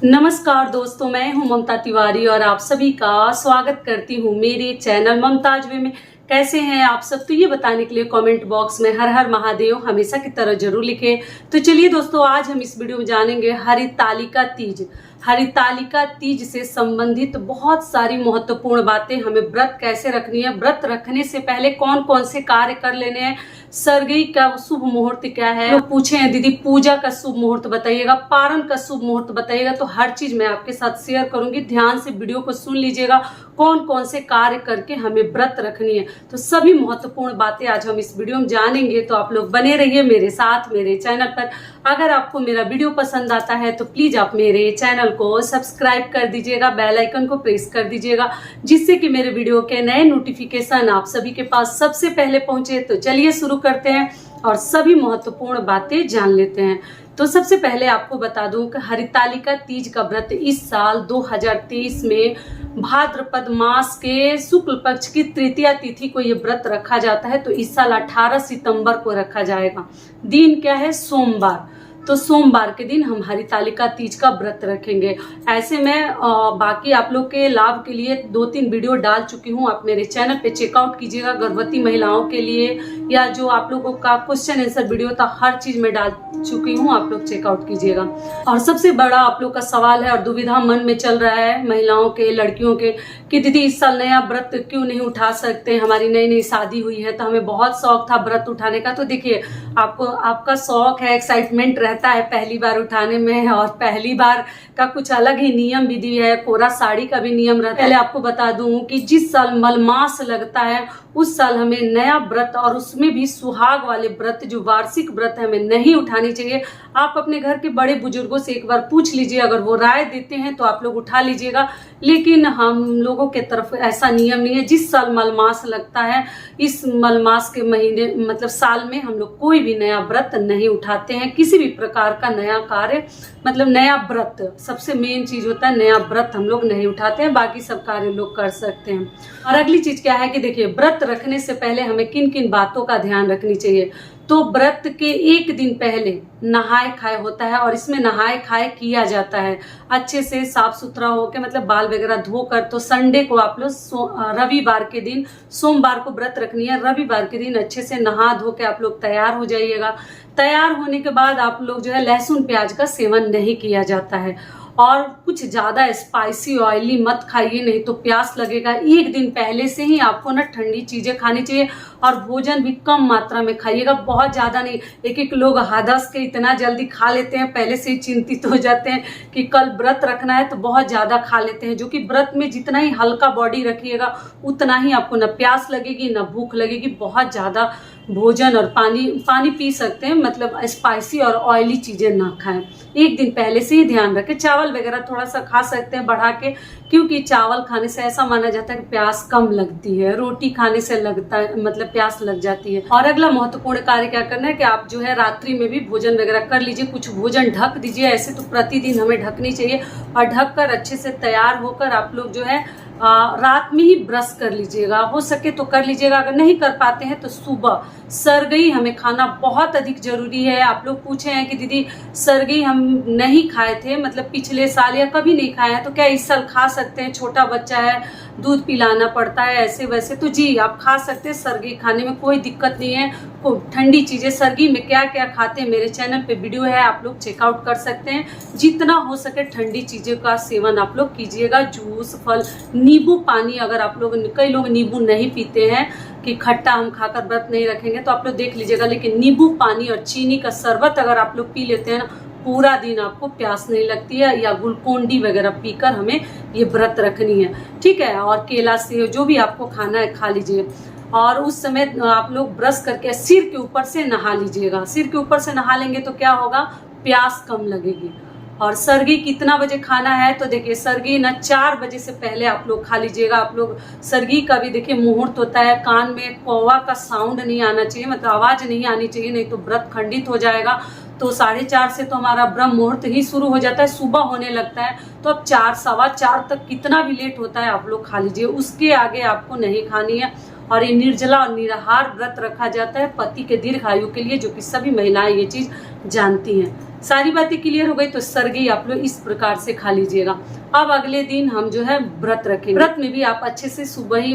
नमस्कार दोस्तों, मैं हूं ममता तिवारी और आप सभी का स्वागत करती हूं मेरे चैनल ममताज वे में। कैसे हैं आप सब? तो ये बताने के लिए कमेंट बॉक्स में हर हर महादेव हमेशा की तरह जरूर लिखें। तो चलिए दोस्तों, आज हम इस वीडियो में जानेंगे हरितालिका तीज। हरितालिका तीज से संबंधित बहुत सारी महत्वपूर्ण बातें, हमें व्रत कैसे रखनी है, व्रत रखने से पहले कौन कौन से कार्य कर लेने हैं, सरगी का शुभ मुहूर्त क्या है। लोग पूछे हैं दीदी पूजा का शुभ मुहूर्त बताइएगा, पारण का शुभ मुहूर्त बताइएगा, तो हर चीज मैं आपके साथ शेयर करूंगी। ध्यान से वीडियो को सुन लीजिएगा, कौन कौन से कार्य करके हमें व्रत रखनी है। तो सभी महत्वपूर्ण बातें आज हम इस वीडियो में जानेंगे, तो आप लोग बने रहिए मेरे साथ मेरे चैनल पर। अगर आपको मेरा वीडियो पसंद आता है तो प्लीज आप मेरे चैनल को सब्सक्राइब कर दीजिएगा, बेल आइकन को प्रेस कर दीजिएगा, जिससे कि मेरे वीडियो के नए नोटिफिकेशन आप सभी के पास सबसे पहले पहुंचे। तो चलिए शुरू करते हैं और सभी महत्वपूर्ण बातें जान लेते हैं। तो सबसे पहले आपको बता दूं कि हरितालिका तीज का व्रत इस साल 2023 में भाद्रपद मास के शुक्ल पक्ष की तृतीया तिथि को ये व्रत रखा जाता है। तो इस साल 18 सितंबर को रखा जाएगा। दिन क्या है? सोमवार। तो सोमवार के दिन हम हरितालिका तीज का व्रत रखेंगे। ऐसे में बाकी आप लोग के लाभ के लिए 2-3 वीडियो डाल चुकी हूँ, आप मेरे चैनल पे चेकआउट कीजिएगा। गर्भवती महिलाओं के लिए या जो आप लोगों का क्वेश्चन आंसर वीडियो था, हर चीज में डाल चुकी हूँ, आप लोग चेकआउट कीजिएगा। और सबसे बड़ा आप लोग का सवाल है और दुविधा मन में चल रहा है महिलाओं के, लड़कियों के, कि दीदी इस साल नया व्रत क्यों नहीं उठा सकते, हमारी नई नई शादी हुई है तो हमें बहुत शौक था व्रत उठाने का। तो देखिए, आपको आपका शौक है, एक्साइटमेंट रहता है पहली बार उठाने में, और पहली बार का कुछ अलग ही नियम विधि है, कोरा साड़ी का भी नियम रहता है। पहले आपको बता दूं कि जिस साल मलमास लगता है उस साल हमें नया व्रत, और उसमें भी सुहाग वाले व्रत, जो वार्षिक व्रत है, हमें नहीं उठानी चाहिए। आप अपने घर के बड़े बुजुर्गों से एक बार पूछ लीजिए, अगर वो राय देते हैं तो आप लोग उठा लीजिएगा, लेकिन हम लोगों के तरफ ऐसा नियम नहीं है। जिस साल मलमास लगता है, इस मलमास के महीने मतलब साल में हम लोग कोई भी नया व्रत नहीं उठाते हैं। किसी भी प्रकार का नया कार्य मतलब नया व्रत, सबसे मेन चीज होता है नया व्रत हम लोग नहीं उठाते हैं, बाकी सब कार्य लोग कर सकते हैं। और अगली चीज क्या है कि देखिए, व्रत रखने से पहले हमें किन किन बातों का ध्यान रखनी चाहिए। तो व्रत के एक दिन पहले नहाए खाए होता है, और इसमें नहाए खाए किया जाता है अच्छे से साफ सुथरा होकर, मतलब बाल वगैरह धोकर। तो संडे को आप लोग रविवार के दिन, सोमवार को व्रत रखनी है, रविवार के दिन अच्छे से नहा धो के आप लोग तैयार हो जाइएगा। तैयार होने के बाद आप लोग जो है लहसुन प्याज का सेवन नहीं किया जाता है, और कुछ ज्यादा स्पाइसी ऑयली मत खाइए, नहीं तो प्यास लगेगा। एक दिन पहले से ही आपको ना ठंडी चीजें खानी चाहिए, और भोजन भी कम मात्रा में खाइएगा, बहुत ज्यादा नहीं। एक लोग हादस के इतना जल्दी खा लेते हैं, पहले से ही चिंतित हो जाते हैं कि कल व्रत रखना है, तो बहुत ज्यादा खा लेते हैं। जो कि व्रत में जितना ही हल्का बॉडी रखिएगा उतना ही आपको न प्यास लगेगी न भूख लगेगी। बहुत ज्यादा भोजन और पानी पी सकते हैं, मतलब स्पाइसी और ऑयली चीजें ना खाएं। एक दिन पहले से ही ध्यान रखें। चावल वगैरह थोड़ा सा खा सकते हैं बढ़ा के, क्योंकि चावल खाने से ऐसा माना जाता है कि प्यास कम लगती है, रोटी खाने से लगता है मतलब प्यास लग जाती है। और अगला महत्वपूर्ण कार्य क्या करना है कि आप जो है रात्रि में भी भोजन वगैरह कर लीजिए, कुछ भोजन ढक दीजिए। ऐसे तो प्रतिदिन हमें ढकनी चाहिए, और ढककर अच्छे से तैयार होकर आप लोग जो है रात में ही ब्रश कर लीजिएगा, हो सके तो कर लीजिएगा। अगर नहीं कर पाते हैं तो सुबह सरगई हमें खाना बहुत अधिक जरूरी है। आप लोग पूछे हैं कि दीदी सरगई हम नहीं खाए थे, मतलब पिछले साल या कभी नहीं खाए हैं, तो क्या इस साल खा सकते हैं? छोटा बच्चा है, दूध पिलाना पड़ता है ऐसे वैसे, तो जी आप खा सकते हैं। सरगी खाने में कोई दिक्कत नहीं है। ठंडी चीजें सरगी में क्या क्या खाते हैं, मेरे चैनल पे वीडियो है, आप लोग चेकआउट कर सकते हैं। जितना हो सके ठंडी चीजों का सेवन आप लोग कीजिएगा। जूस, फल, नींबू पानी, अगर आप लोग, कई लोग नींबू नहीं पीते हैं कि खट्टा हम खाकर व्रत नहीं रखेंगे, तो आप लोग देख लीजिएगा, लेकिन नींबू पानी और चीनी का शरबत अगर आप लोग पी लेते हैं ना, पूरा दिन आपको प्यास नहीं लगती है। या ग्लूकोन-डी वगैरह पीकर हमें ये व्रत रखनी है, ठीक है। और केला से जो भी आपको खाना है खा लीजिए। और उस समय आप लोग ब्रश करके सिर के ऊपर से नहा लीजिएगा। सिर के ऊपर से नहा लेंगे तो क्या होगा, प्यास कम लगेगी। और सरगी कितना बजे खाना है, तो देखिए सरगी ना 4 बजे से पहले आप लोग खा लीजिएगा। आप लोग सरगी का भी देखिए मुहूर्त होता है, कान में कौवा का साउंड नहीं आना चाहिए, मतलब आवाज नहीं आनी चाहिए, नहीं तो व्रत खंडित हो जाएगा। तो 4:30 से तो हमारा ब्रह्म मुहूर्त ही शुरू हो जाता है, सुबह होने लगता है। तो अब 4, 4:15 तक कितना भी लेट होता है आप लोग खा लीजिए, उसके आगे आपको नहीं खानी है। और ये निर्जला और निराहार व्रत रखा जाता है पति के दीर्घायु के लिए, जो कि सभी महिलाएं ये चीज जानती हैं। सारी बातें क्लियर हो गई तो सरगी आप लोग इस प्रकार से खा लीजिएगा। अब अगले दिन हम जो है व्रत रखेंगे। व्रत में भी आप अच्छे से सुबह ही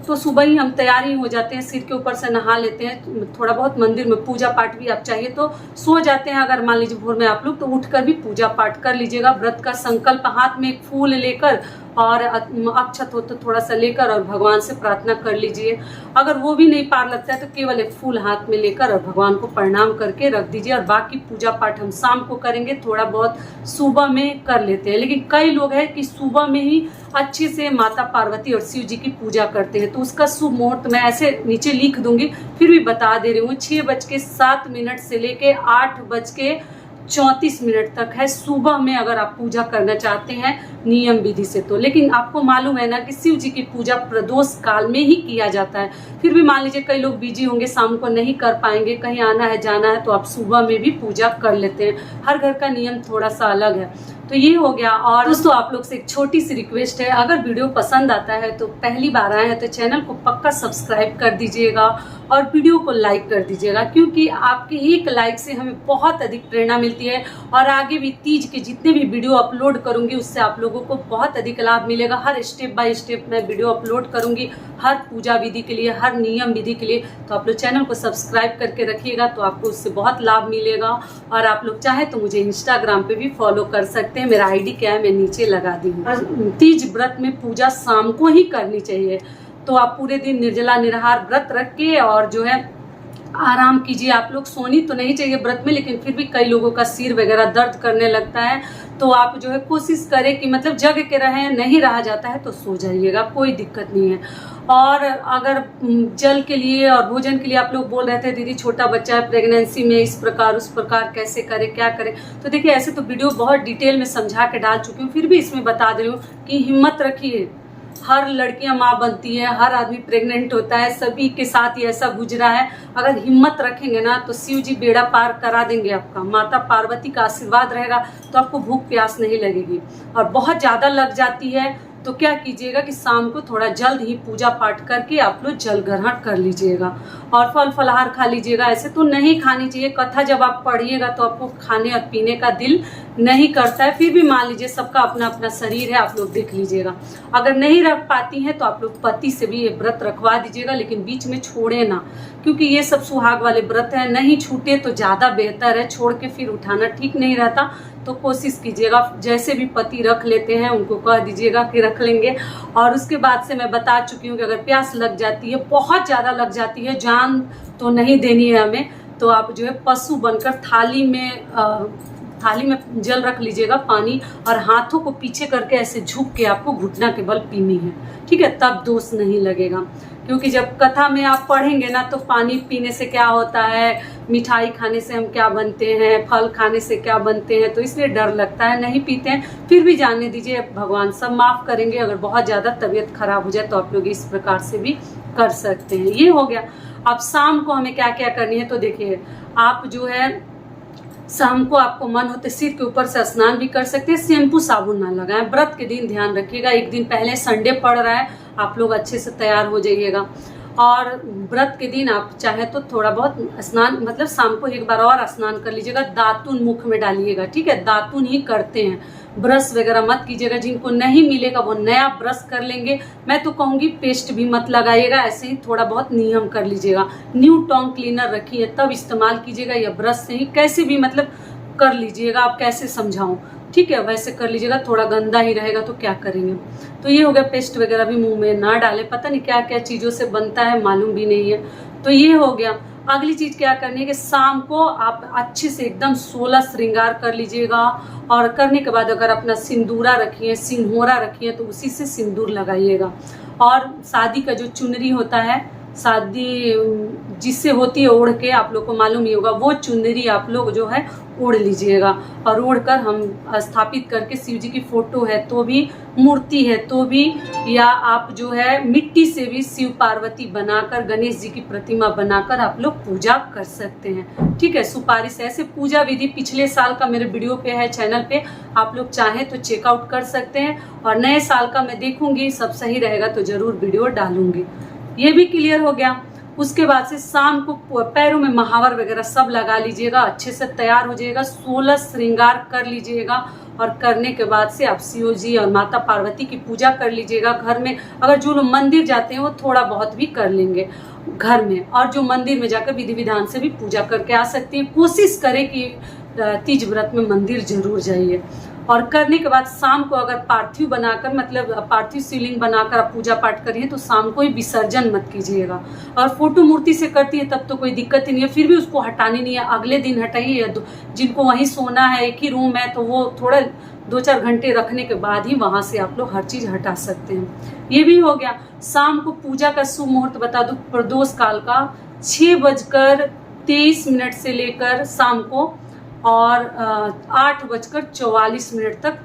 तो सुबह ही हम तैयार ही हो जाते हैं, सिर के ऊपर से नहा लेते हैं, थोड़ा बहुत मंदिर में पूजा पाठ भी आप चाहिए तो सो जाते हैं। अगर मान लीजिए भोर में आप लोग तो उठकर भी पूजा पाठ कर लीजिएगा। व्रत का संकल्प हाथ में एक फूल लेकर और अक्षत हो तो थोड़ा सा लेकर और भगवान से प्रार्थना कर लीजिए। अगर वो भी नहीं पार लगता है तो केवल एक फूल हाथ में लेकर और भगवान को प्रणाम करके रख दीजिए। और बाकी पूजा पाठ हम शाम को करेंगे, थोड़ा बहुत सुबह में कर लेते हैं। लेकिन कई लोग हैं कि सुबह में ही अच्छे से माता पार्वती और शिव जी की पूजा करते हैं, तो उसका शुभ मुहूर्त मैं ऐसे नीचे लिख दूंगी, फिर भी बता दे रही हूँ। 6:07 से लेके 8:34 तक है सुबह में, अगर आप पूजा करना चाहते हैं नियम विधि से तो। लेकिन आपको मालूम है ना कि शिव जी की पूजा प्रदोष काल में ही किया जाता है। फिर भी मान लीजिए कई लोग बिजी होंगे, शाम को नहीं कर पाएंगे, कहीं आना है जाना है, तो आप सुबह में भी पूजा कर लेते हैं। हर घर का नियम थोड़ा सा अलग है। तो ये हो गया। और दोस्तों आप लोग से एक छोटी सी रिक्वेस्ट है, अगर वीडियो पसंद आता है तो पहली बार आए हैं तो चैनल को पक्का सब्सक्राइब कर दीजिएगा और वीडियो को लाइक कर दीजिएगा, क्योंकि आपके एक लाइक से हमें बहुत अधिक प्रेरणा मिलती है। और आगे भी तीज के जितने भी वीडियो अपलोड करूंगी उससे आप लोगों को बहुत अधिक लाभ मिलेगा। हर स्टेप बाय स्टेप मैं वीडियो अपलोड करूंगी, हर पूजा विधि के लिए, हर नियम विधि के लिए। तो आप लोग चैनल को सब्सक्राइब करके रखिएगा तो आपको उससे बहुत लाभ मिलेगा। और आप लोग चाहे तो मुझे इंस्टाग्राम पे भी फॉलो कर सकते हैं, मेरा आईडी क्या है मैं नीचे लगा दी हूँ। तीज व्रत में पूजा शाम को ही करनी चाहिए, तो आप पूरे दिन निर्जला निराहार व्रत रख के और जो है आराम कीजिए। आप लोग सोनी तो नहीं चाहिए व्रत में, लेकिन फिर भी कई लोगों का सिर वगैरह दर्द करने लगता है, तो आप जो है कोशिश करें कि मतलब जग के रहें, नहीं रहा जाता है तो सो जाइएगा, कोई दिक्कत नहीं है। और अगर जल के लिए और भोजन के लिए आप लोग बोल रहे थे दीदी छोटा बच्चा है प्रेगनेंसी में, इस प्रकार उस प्रकार कैसे करें क्या करें, तो देखिए ऐसे तो वीडियो बहुत डिटेल में समझा के डाल चुकी हूँ, फिर भी इसमें बता दे रही हूँ कि हिम्मत रखिए। हर लड़कियां माँ बनती है, हर आदमी प्रेग्नेंट होता है, सभी के साथ ही ऐसा गुजरा है। अगर हिम्मत रखेंगे ना तो शिव जी बेड़ा पार करा देंगे आपका। माता पार्वती का आशीर्वाद रहेगा तो आपको भूख प्यास नहीं लगेगी। और बहुत ज़्यादा लग जाती है तो क्या कीजिएगा कि शाम को थोड़ा जल्द ही पूजा पाठ करके आप लोग जल ग्रहण कर लीजिएगा और फल फलहार खा लीजिएगा। ऐसे तो नहीं खानी चाहिए, कथा जब आप पढ़िएगा तो आपको खाने और पीने का दिल नहीं करता है। फिर भी मान लीजिए सबका अपना अपना शरीर है, आप लोग देख लीजिएगा। अगर नहीं रख पाती हैं तो आप लोग पति से भी ये व्रत रखवा दीजिएगा, लेकिन बीच में छोड़े ना, क्योंकि ये सब सुहाग वाले व्रत है, नहीं छूटे तो ज़्यादा बेहतर है। छोड़ के फिर उठाना ठीक नहीं रहता, तो कोशिश कीजिएगा जैसे भी पति रख लेते हैं उनको कह दीजिएगा कि रख लेंगे। और उसके बाद से मैं बता चुकी हूँ कि अगर प्यास लग जाती है, बहुत ज़्यादा लग जाती है, जान तो नहीं देनी है हमें, तो आप जो है पशु बनकर थाली में जल रख लीजिएगा पानी, और हाथों को पीछे करके ऐसे झुक के आपको घुटना के बल पीनी है, ठीक है, तब दोष नहीं लगेगा। क्योंकि जब कथा में आप पढ़ेंगे ना तो पानी पीने से क्या होता है, मिठाई खाने से हम क्या बनते हैं, फल खाने से क्या बनते हैं, तो इसलिए डर लगता है, नहीं पीते हैं। फिर भी जाने दीजिए, भगवान सब माफ़ करेंगे। अगर बहुत ज़्यादा तबीयत खराब हो जाए तो आप लोग इस प्रकार से भी कर सकते हैं। ये हो गया। अब शाम को हमें क्या क्या करनी है, तो देखिए आप जो है शाम को आपको मन होते सिर के ऊपर से स्नान भी कर सकते हैं, शैम्पू साबुन ना लगाएं। व्रत के दिन ध्यान रखिएगा, एक दिन पहले संडे पड़ रहा है, आप लोग अच्छे से तैयार हो जाइएगा। और व्रत के दिन आप चाहे तो थोड़ा बहुत स्नान, मतलब शाम को एक बार और स्नान कर लीजिएगा, दातुन मुख में डालिएगा, ठीक है, दातुन ही करते हैं, ब्रश वगैरह मत कीजिएगा। जिनको नहीं मिलेगा वो नया ब्रश कर लेंगे। मैं तो कहूँगी पेस्ट भी मत लगाइएगा, ऐसे ही थोड़ा बहुत नियम कर लीजिएगा। न्यू टंग क्लीनर रखिए तब इस्तेमाल कीजिएगा, या ब्रश से ही कैसे भी मतलब कर लीजिएगा। आप कैसे समझाऊँ, ठीक है, वैसे कर लीजिएगा, थोड़ा गंदा ही रहेगा तो क्या करेंगे। तो ये हो गया, पेस्ट वगैरह भी मुंह में ना डाले, पता नहीं क्या क्या चीज़ों से बनता है, मालूम भी नहीं है। तो ये हो गया। अगली चीज़ क्या करनी है कि शाम को आप अच्छे से एकदम 16 श्रृंगार कर लीजिएगा, और करने के बाद अगर अपना सिंदूरा रखिए, सिंहोरा रखिए, तो उसी से सिंदूर लगाइएगा। और शादी का जो चुनरी होता है, शादी जिससे होती है ओढ़ के, आप लोग को मालूम ही होगा, वो चुनरी आप लोग जो है ओढ़ लीजिएगा। और ओढ़कर हम स्थापित करके शिव जी की फोटो है तो भी, मूर्ति है तो भी, या आप जो है मिट्टी से भी शिव पार्वती बनाकर, गणेश जी की प्रतिमा बनाकर आप लोग पूजा कर सकते हैं, ठीक है। सुपारी से ऐसे पूजा विधि पिछले साल का मेरे वीडियो पे है चैनल पे, आप लोग चाहें तो चेकआउट कर सकते हैं। और नए साल का मैं देखूंगी, सब सही रहेगा तो जरूर वीडियो डालूंगी। ये भी क्लियर हो गया। उसके बाद से शाम को पैरों में महावर वगैरह सब लगा लीजिएगा, अच्छे से तैयार हो जाइएगा, 16 श्रृंगार कर लीजिएगा। और करने के बाद से आप शिव जी और माता पार्वती की पूजा कर लीजिएगा घर में। अगर जो लोग मंदिर जाते हैं वो थोड़ा बहुत भी कर लेंगे घर में, और जो मंदिर में जाकर विधि विधान से भी पूजा करके आ सकते हैं। कोशिश करें कि तीज व्रत में मंदिर जरूर जाइए। और करने के बाद शाम को अगर पार्थिव बनाकर, मतलब पार्थिव शिवलिंग बनाकर आप पूजा पाठ करिए तो शाम को ही विसर्जन मत कीजिएगा। और फोटो मूर्ति से करती है तब तो कोई दिक्कत ही नहीं है, फिर भी उसको हटानी नहीं है, अगले दिन हटाइए। जिनको वहीं सोना है, एक ही रूम है, तो वो थोड़ा 2-4 घंटे रखने के बाद ही वहां से आप लोग हर चीज हटा सकते हैं। ये भी हो गया। शाम को पूजा का शुभ मुहूर्त बता दूं, प्रदोष काल का 6:23 से लेकर शाम को और 8:44 तक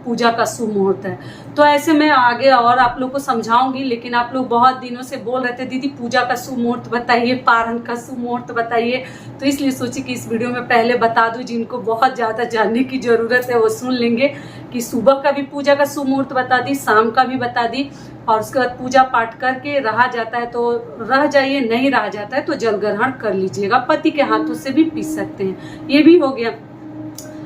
पूजा का शुभ मुहूर्त है। तो ऐसे मैं आगे और आप लोग को समझाऊंगी, लेकिन आप लोग बहुत दिनों से बोल रहे थे दीदी पूजा का शुभ मुहूर्त बताइए, पारण का शुभ मुहूर्त बताइए, तो इसलिए सोची कि इस वीडियो में पहले बता दूं। जिनको बहुत ज़्यादा जानने की ज़रूरत है वो सुन लेंगे कि सुबह का भी पूजा का शुभ मुहूर्त बता दी, शाम का भी बता दी। और उसके बाद पूजा पाठ करके रहा जाता है तो रह जाइए, नहीं रहा जाता है तो जल ग्रहण कर लीजिएगा, पति के हाथों से भी पी सकते हैं। ये भी हो गया।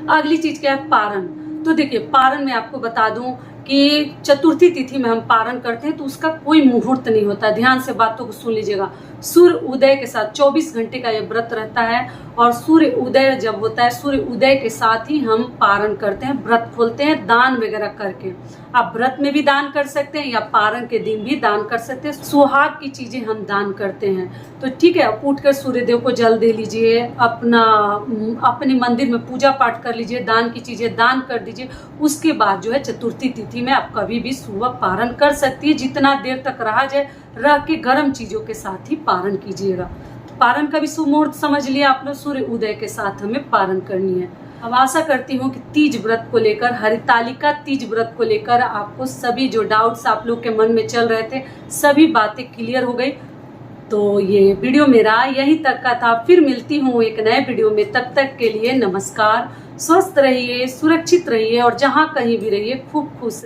अगली चीज क्या है, पारण। तो देखिए पारण में आपको बता दूं कि चतुर्थी तिथि में हम पारण करते हैं तो उसका कोई मुहूर्त नहीं होता। ध्यान से बातों को सुन लीजिएगा। सूर्य उदय के साथ 24 घंटे का ये व्रत रहता है, और सूर्य उदय जब होता है, सूर्य उदय के साथ ही हम पारण करते हैं, व्रत खोलते हैं दान वगैरह करके। आप व्रत में भी दान कर सकते हैं या पारण के दिन भी दान कर सकते हैं। सुहाग की चीजें हम दान करते हैं। तो ठीक है, उठकर सूर्यदेव को जल दे लीजिए, अपने मंदिर में पूजा पाठ कर लीजिए, दान की चीजें दान कर दीजिए। उसके बाद जो है चतुर्थी तिथि में आप कभी भी सुबह पारण कर सकती है, जितना देर तक रहा जाए रह के गर्म चीजों के साथ ही पारण कीजिएगा। पारण का भी शुभ मुहूर्त समझ लिया आप लोग, सूर्य उदय के साथ हमें पारण करनी है। अब आशा करती हूँ कि तीज व्रत को लेकर, हरितालिका तीज व्रत को लेकर आपको सभी जो डाउट्स आप लोग के मन में चल रहे थे सभी बातें क्लियर हो गई। तो ये वीडियो मेरा यहीं तक का था। फिर मिलती हूँ एक नए वीडियो में, तब तक के लिए नमस्कार। स्वस्थ रहिए, सुरक्षित रहिए और जहाँ कहीं भी रहिए खूब खुश